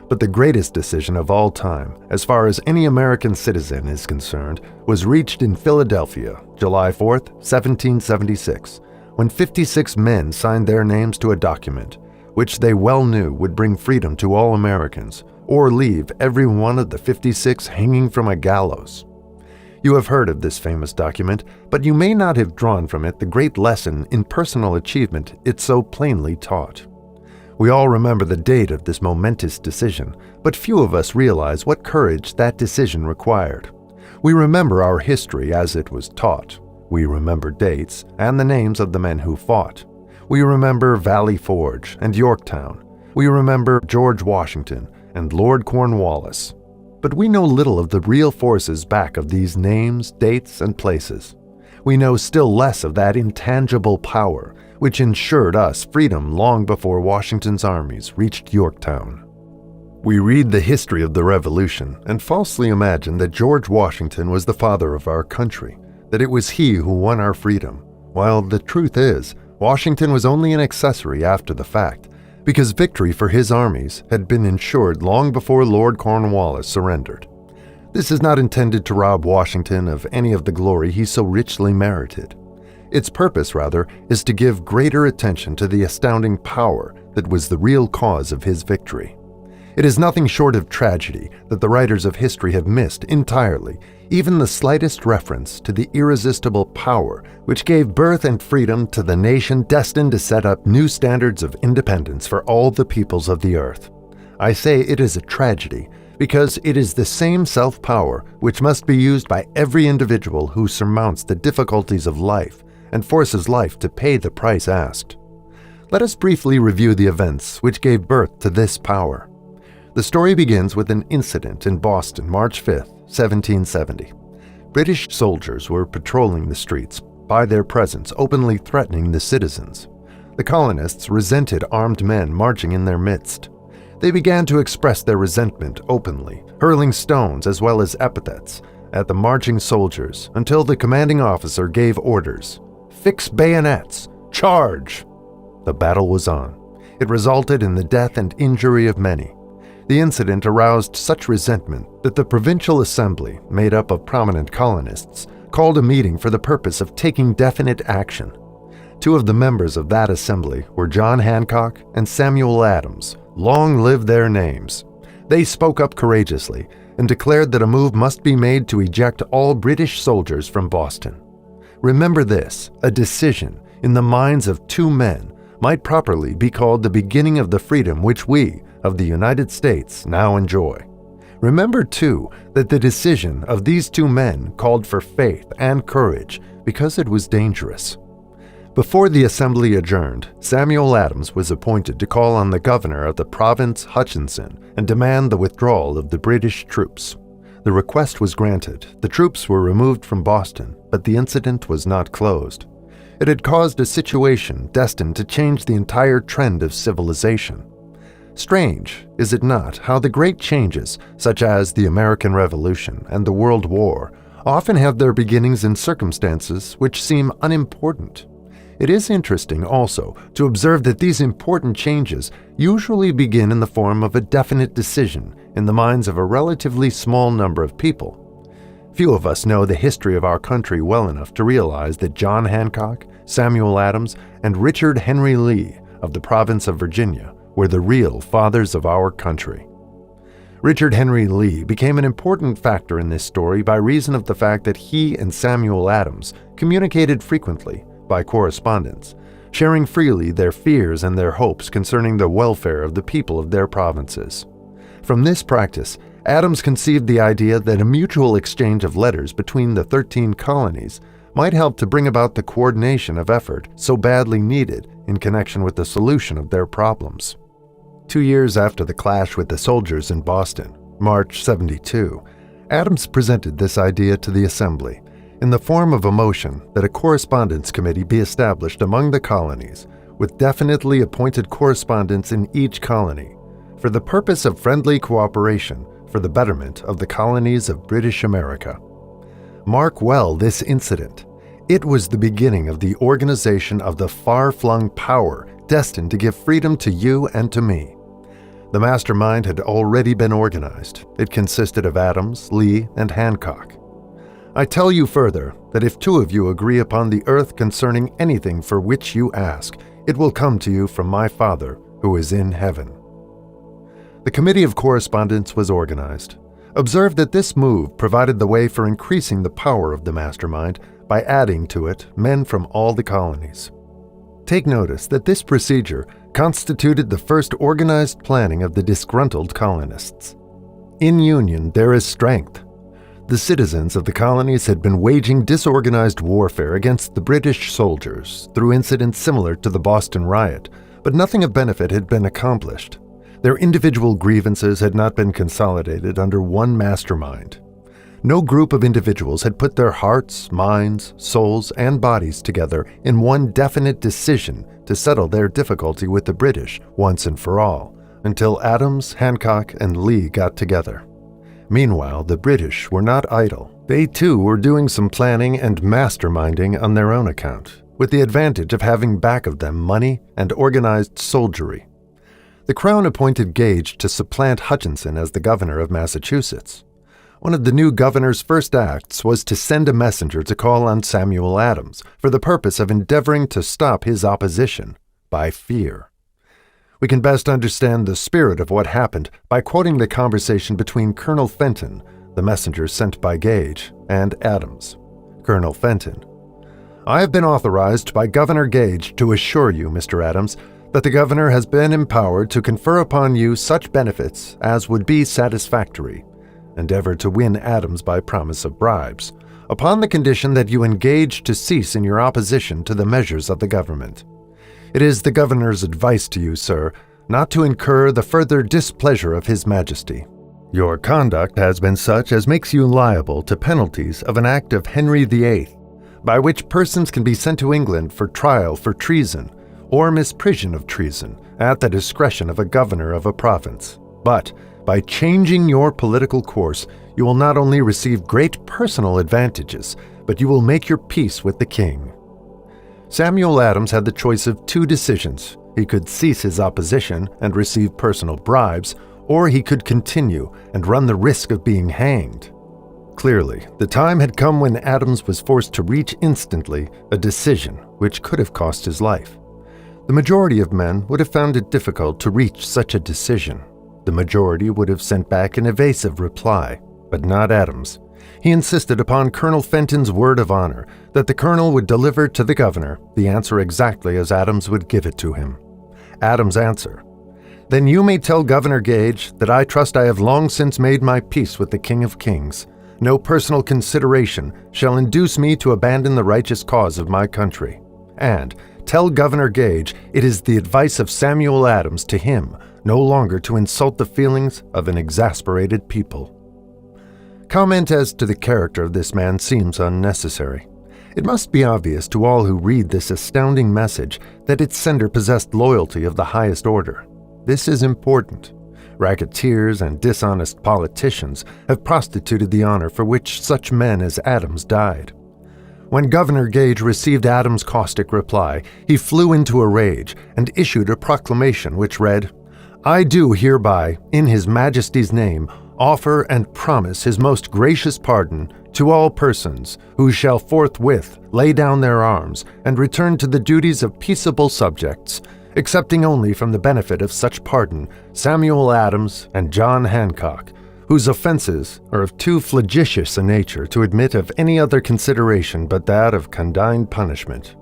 But the greatest decision of all time, as far as any American citizen is concerned, was reached in Philadelphia, July 4, 1776, when 56 men signed their names to a document, which they well knew would bring freedom to all Americans, or leave every one of the 56 hanging from a gallows. You have heard of this famous document, but you may not have drawn from it the great lesson in personal achievement it so plainly taught. We all remember the date of this momentous decision, but few of us realize what courage that decision required. We remember our history as it was taught. We remember dates and the names of the men who fought. We remember Valley Forge and Yorktown. We remember George Washington and Lord Cornwallis. But we know little of the real forces back of these names, dates, and places. we know still less of that intangible power which ensured us freedom long before Washington's armies reached Yorktown. We read the history of the Revolution and falsely imagine that George Washington was the father of our country, that it was he who won our freedom, while the truth is, Washington was only an accessory after the fact, because victory for his armies had been ensured long before Lord Cornwallis surrendered. This is not intended to rob Washington of any of the glory he so richly merited. Its purpose, rather, is to give greater attention to the astounding power that was the real cause of his victory. It is nothing short of tragedy that the writers of history have missed entirely even the slightest reference to the irresistible power which gave birth and freedom to the nation destined to set up new standards of independence for all the peoples of the earth. I say it is a tragedy because it is the same self-power which must be used by every individual who surmounts the difficulties of life and forces life to pay the price asked. Let us briefly review the events which gave birth to this power. The story begins with an incident in Boston, March 5, 1770. British soldiers were patrolling the streets, by their presence openly threatening the citizens. The colonists resented armed men marching in their midst. They began to express their resentment openly, hurling stones as well as epithets at the marching soldiers until the commanding officer gave orders. "Fix bayonets! Charge!" The battle was on. It resulted in the death and injury of many. The incident aroused such resentment that the Provincial Assembly, made up of prominent colonists, called a meeting for the purpose of taking definite action. Two of the members of that assembly were John Hancock and Samuel Adams. Long live their names. They spoke up courageously and declared that a move must be made to eject all British soldiers from Boston. Remember this, a decision in the minds of two men might properly be called the beginning of the freedom which we, of the United States, now enjoy. Remember, too, that the decision of these two men called for faith and courage because it was dangerous. Before the assembly adjourned, Samuel Adams was appointed to call on the governor of the province, Hutchinson, and demand the withdrawal of the British troops. The request was granted. The troops were removed from Boston, but the incident was not closed. It had caused a situation destined to change the entire trend of civilization. Strange, is it not, how the great changes, such as the American Revolution and the World War, often have their beginnings in circumstances which seem unimportant? It is interesting also to observe that these important changes usually begin in the form of a definite decision in the minds of a relatively small number of people. Few of us know the history of our country well enough to realize that John Hancock, Samuel Adams, and Richard Henry Lee of the province of Virginia were the real fathers of our country. Richard Henry Lee became an important factor in this story by reason of the fact that he and Samuel Adams communicated frequently by correspondence, sharing freely their fears and their hopes concerning the welfare of the people of their provinces. From this practice, Adams conceived the idea that a mutual exchange of letters between the 13 colonies might help to bring about the coordination of effort so badly needed in connection with the solution of their problems. 2 years after the clash with the soldiers in Boston, March 72, Adams presented this idea to the Assembly in the form of a motion that a correspondence committee be established among the colonies with definitely appointed correspondents in each colony for the purpose of friendly cooperation for the betterment of the colonies of British America. Mark well this incident. It was the beginning of the organization of the far-flung power destined to give freedom to you and to me. The mastermind had already been organized. It consisted of Adams, Lee, and Hancock. I tell you further that if two of you agree upon the earth concerning anything for which you ask, it will come to you from my Father who is in heaven. The Committee of Correspondence was organized. Observe that this move provided the way for increasing the power of the mastermind by adding to it men from all the colonies. Take notice that this procedure constituted the first organized planning of the disgruntled colonists. In union there is strength. The citizens of the colonies had been waging disorganized warfare against the British soldiers through incidents similar to the Boston riot, but nothing of benefit had been accomplished. Their individual grievances had not been consolidated under one mastermind. No group of individuals had put their hearts, minds, souls, and bodies together in one definite decision to settle their difficulty with the British once and for all, until Adams, Hancock, and Lee got together. Meanwhile, the British were not idle. They too were doing some planning and masterminding on their own account, with the advantage of having back of them money and organized soldiery. The Crown appointed Gage to supplant Hutchinson as the governor of Massachusetts. One of the new governor's first acts was to send a messenger to call on Samuel Adams for the purpose of endeavoring to stop his opposition by fear. We can best understand the spirit of what happened by quoting the conversation between Colonel Fenton, the messenger sent by Gage, and Adams. Colonel Fenton: "I have been authorized by Governor Gage to assure you, Mr. Adams, that the governor has been empowered to confer upon you such benefits as would be satisfactory. Endeavor to win Adams by promise of bribes, upon the condition that you engage to cease in your opposition to the measures of the government. It is the governor's advice to you, sir, not to incur the further displeasure of His Majesty. Your conduct has been such as makes you liable to penalties of an act of Henry VIII, by which persons can be sent to England for trial for treason or misprision of treason at the discretion of a governor of a province. But by changing your political course, you will not only receive great personal advantages, but you will make your peace with the king." Samuel Adams had the choice of two decisions. He could cease his opposition and receive personal bribes, or he could continue and run the risk of being hanged. Clearly, the time had come when Adams was forced to reach instantly a decision which could have cost his life. The majority of men would have found it difficult to reach such a decision. The majority would have sent back an evasive reply, but not Adams. He insisted upon Colonel Fenton's word of honor that the colonel would deliver to the governor the answer exactly as Adams would give it to him. Adams' answer: "Then you may tell Governor Gage that I trust I have long since made my peace with the King of Kings. No personal consideration shall induce me to abandon the righteous cause of my country. And tell Governor Gage it is the advice of Samuel Adams to him no longer to insult the feelings of an exasperated people." Comment as to the character of this man seems unnecessary. It must be obvious to all who read this astounding message that its sender possessed loyalty of the highest order. This is important. Racketeers and dishonest politicians have prostituted the honor for which such men as Adams died. When Governor Gage received Adams' caustic reply, he flew into a rage and issued a proclamation which read, "I do hereby, in His Majesty's name, offer and promise His most gracious pardon to all persons who shall forthwith lay down their arms and return to the duties of peaceable subjects, excepting only from the benefit of such pardon Samuel Adams and John Hancock, whose offenses are of too flagitious a nature to admit of any other consideration but that of condign punishment."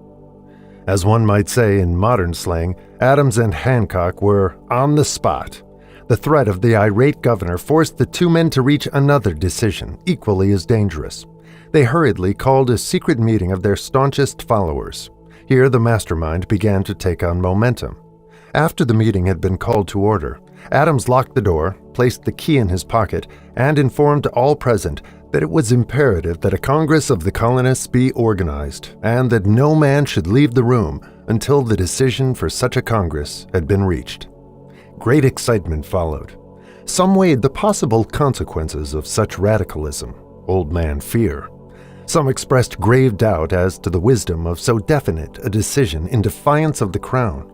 As one might say in modern slang, Adams and Hancock were on the spot. The threat of the irate governor forced the two men to reach another decision, equally as dangerous. They hurriedly called a secret meeting of their staunchest followers. Here the mastermind began to take on momentum. After the meeting had been called to order, Adams locked the door, placed the key in his pocket, and informed all present that it was imperative that a Congress of the colonists be organized, and that no man should leave the room until the decision for such a Congress had been reached. Great excitement followed. Some weighed the possible consequences of such radicalism, old man fear. Some expressed grave doubt as to the wisdom of so definite a decision in defiance of the Crown.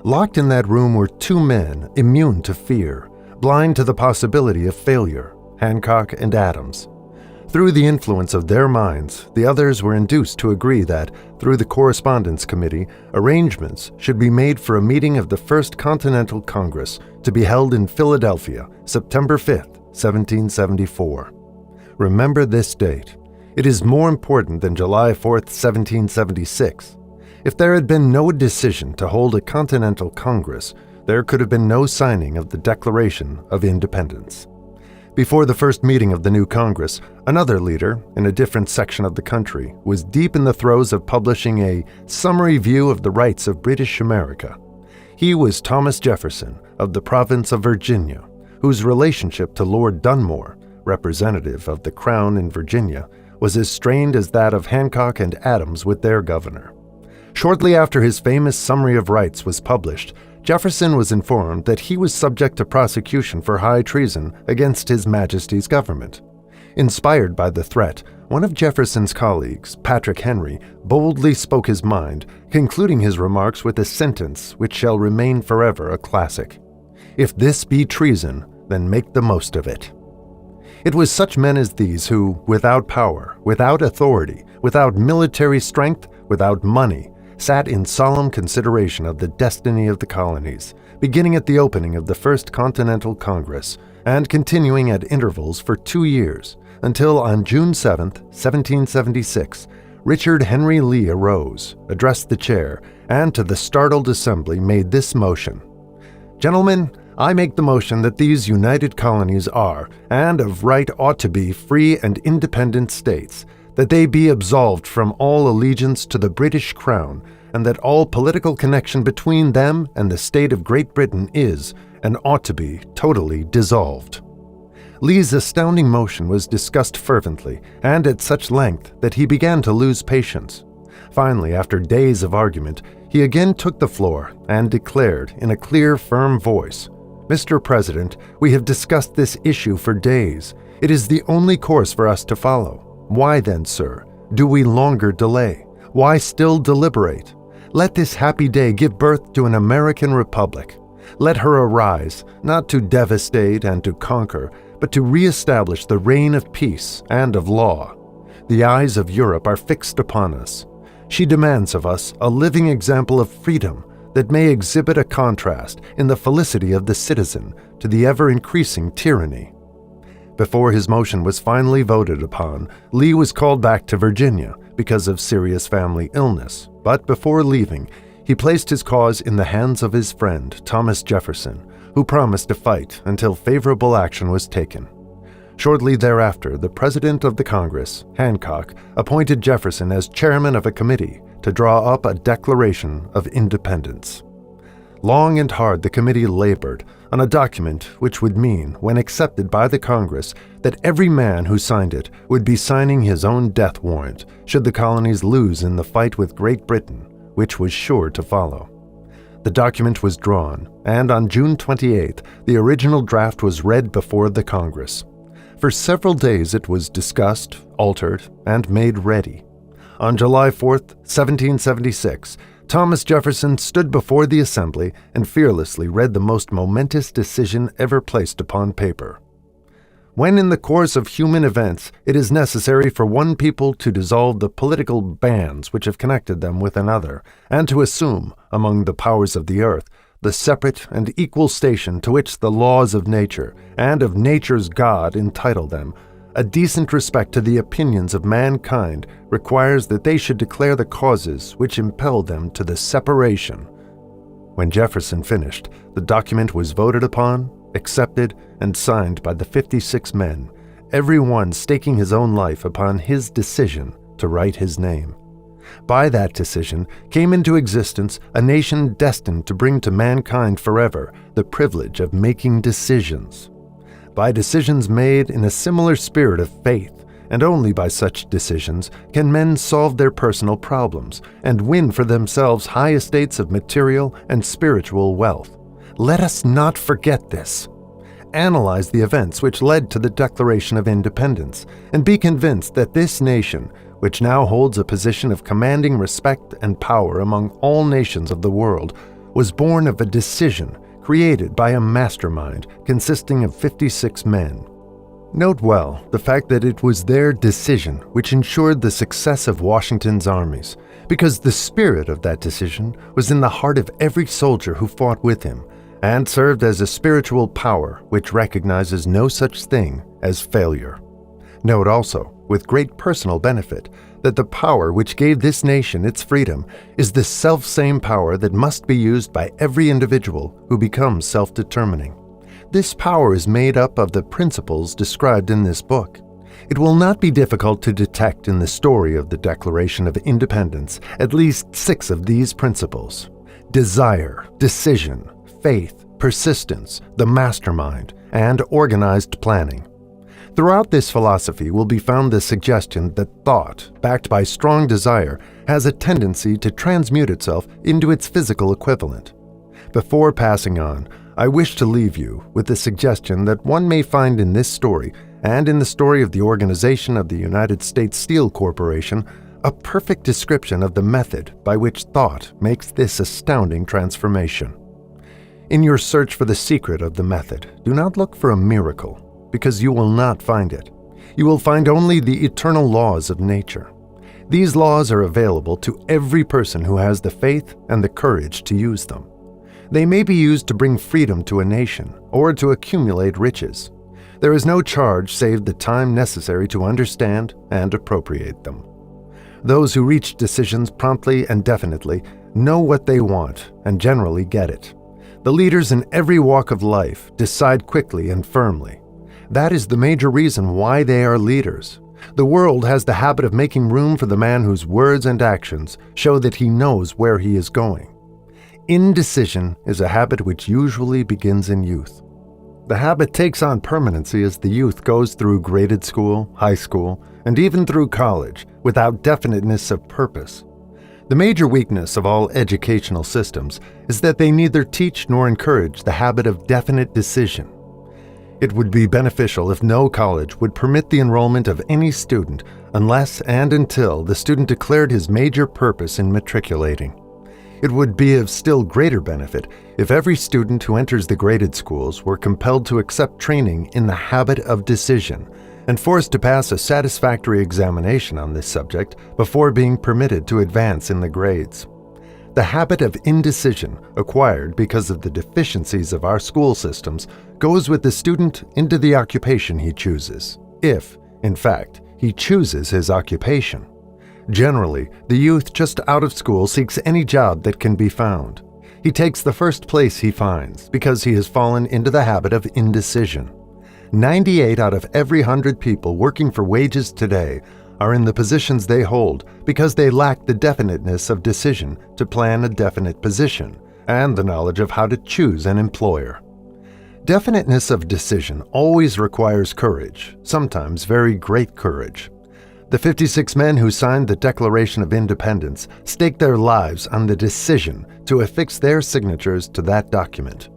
Locked in that room were two men immune to fear, blind to the possibility of failure, Hancock and Adams. Through the influence of their minds, the others were induced to agree that, through the Correspondence Committee, arrangements should be made for a meeting of the First Continental Congress to be held in Philadelphia, September 5, 1774. Remember this date. It is more important than July 4, 1776. If there had been no decision to hold a Continental Congress, there could have been no signing of the Declaration of Independence. Before the first meeting of the new Congress, another leader, in a different section of the country, was deep in the throes of publishing a summary view of the rights of British America. He was Thomas Jefferson of the province of Virginia, whose relationship to Lord Dunmore representative of the Crown in Virginia, was as strained as that of Hancock and Adams with their governor. Shortly after his famous Summary of Rights was published, Jefferson was informed that he was subject to prosecution for high treason against His Majesty's government. Inspired by the threat, one of Jefferson's colleagues, Patrick Henry, boldly spoke his mind, concluding his remarks with a sentence which shall remain forever a classic. "If this be treason, then make the most of it." It was such men as these who, without power, without authority, without military strength, without money, sat in solemn consideration of the destiny of the colonies, beginning at the opening of the First Continental Congress and continuing at intervals for 2 years, until on June 7, 1776, Richard Henry Lee arose, addressed the chair, and to the startled assembly made this motion: "Gentlemen, I make the motion that these united colonies are, and of right ought to be, free and independent states, that they be absolved from all allegiance to the British Crown, and that all political connection between them and the state of Great Britain is, and ought to be, totally dissolved." Lee's astounding motion was discussed fervently and at such length that he began to lose patience. Finally, after days of argument, he again took the floor and declared in a clear, firm voice, "Mr. President, we have discussed this issue for days. It is the only course for us to follow. Why then, sir, do we longer delay? Why still deliberate? Let this happy day give birth to an American republic. Let her arise, not to devastate and to conquer, but to re-establish the reign of peace and of law. The eyes of Europe are fixed upon us. She demands of us a living example of freedom that may exhibit a contrast in the felicity of the citizen to the ever-increasing tyranny." Before his motion was finally voted upon, Lee was called back to Virginia because of serious family illness, but before leaving, he placed his cause in the hands of his friend, Thomas Jefferson, who promised to fight until favorable action was taken. Shortly thereafter, the President of the Congress, Hancock, appointed Jefferson as chairman of a committee to draw up a Declaration of Independence. Long and hard the committee labored on a document which would mean, when accepted by the Congress, that every man who signed it would be signing his own death warrant should the colonies lose in the fight with Great Britain, which was sure to follow. The document was drawn, and on June 28th, the original draft was read before the Congress. For several days it was discussed, altered, and made ready. On July 4th, 1776, Thomas Jefferson stood before the assembly and fearlessly read the most momentous decision ever placed upon paper. "When in the course of human events it is necessary for one people to dissolve the political bands which have connected them with another, and to assume, among the powers of the earth, the separate and equal station to which the laws of nature and of nature's God entitle them, a decent respect to the opinions of mankind requires that they should declare the causes which impelled them to the separation." When Jefferson finished, the document was voted upon, accepted, and signed by the 56 men, every one staking his own life upon his decision to write his name. By that decision came into existence a nation destined to bring to mankind forever the privilege of making decisions. By decisions made in a similar spirit of faith, and only by such decisions, can men solve their personal problems and win for themselves high estates of material and spiritual wealth. Let us not forget this. Analyze the events which led to the Declaration of Independence, and be convinced that this nation, which now holds a position of commanding respect and power among all nations of the world, was born of a decision created by a mastermind consisting of 56 men. Note well the fact that it was their decision which ensured the success of Washington's armies, because the spirit of that decision was in the heart of every soldier who fought with him, and served as a spiritual power which recognizes no such thing as failure. Note also, with great personal benefit, that the power which gave this nation its freedom is the self-same power that must be used by every individual who becomes self-determining. This power is made up of the principles described in this book. It will not be difficult to detect in the story of the Declaration of Independence at least 6 of these principles: desire, decision, faith, persistence, the mastermind, and organized planning. Throughout this philosophy will be found the suggestion that thought, backed by strong desire, has a tendency to transmute itself into its physical equivalent. Before passing on, I wish to leave you with the suggestion that one may find in this story and in the story of the organization of the United States Steel Corporation a perfect description of the method by which thought makes this astounding transformation. In your search for the secret of the method, do not look for a miracle, because you will not find it. You will find only the eternal laws of nature. These laws are available to every person who has the faith and the courage to use them. They may be used to bring freedom to a nation or to accumulate riches. There is no charge save the time necessary to understand and appropriate them. Those who reach decisions promptly and definitely know what they want and generally get it. The leaders in every walk of life decide quickly and firmly. That is the major reason why they are leaders. The world has the habit of making room for the man whose words and actions show that he knows where he is going. Indecision is a habit which usually begins in youth. The habit takes on permanency as the youth goes through graded school, high school, and even through college without definiteness of purpose. The major weakness of all educational systems is that they neither teach nor encourage the habit of definite decision. It would be beneficial if no college would permit the enrollment of any student unless and until the student declared his major purpose in matriculating. It would be of still greater benefit if every student who enters the graded schools were compelled to accept training in the habit of decision and forced to pass a satisfactory examination on this subject before being permitted to advance in the grades. The habit of indecision, acquired because of the deficiencies of our school systems, goes with the student into the occupation he chooses, if, in fact, he chooses his occupation. Generally, the youth just out of school seeks any job that can be found. He takes the first place he finds because he has fallen into the habit of indecision. 98 out of every 100 people working for wages today are in the positions they hold because they lack the definiteness of decision to plan a definite position and the knowledge of how to choose an employer. Definiteness of decision always requires courage, sometimes very great courage. The 56 men who signed the Declaration of Independence staked their lives on the decision to affix their signatures to that document.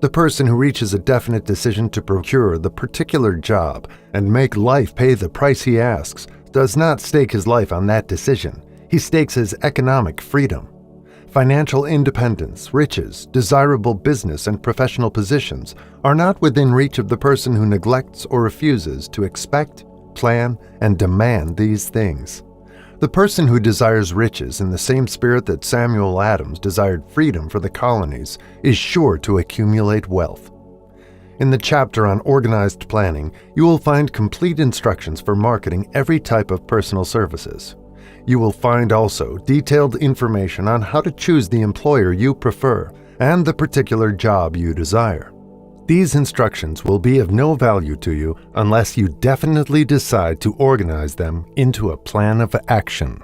The person who reaches a definite decision to procure the particular job and make life pay the price he asks does not stake his life on that decision. He stakes his economic freedom. Financial independence, riches, desirable business and professional positions are not within reach of the person who neglects or refuses to expect, plan, and demand these things. The person who desires riches in the same spirit that Samuel Adams desired freedom for the colonies is sure to accumulate wealth. In the chapter on organized planning, you will find complete instructions for marketing every type of personal services. You will find also detailed information on how to choose the employer you prefer and the particular job you desire. These instructions will be of no value to you unless you definitely decide to organize them into a plan of action.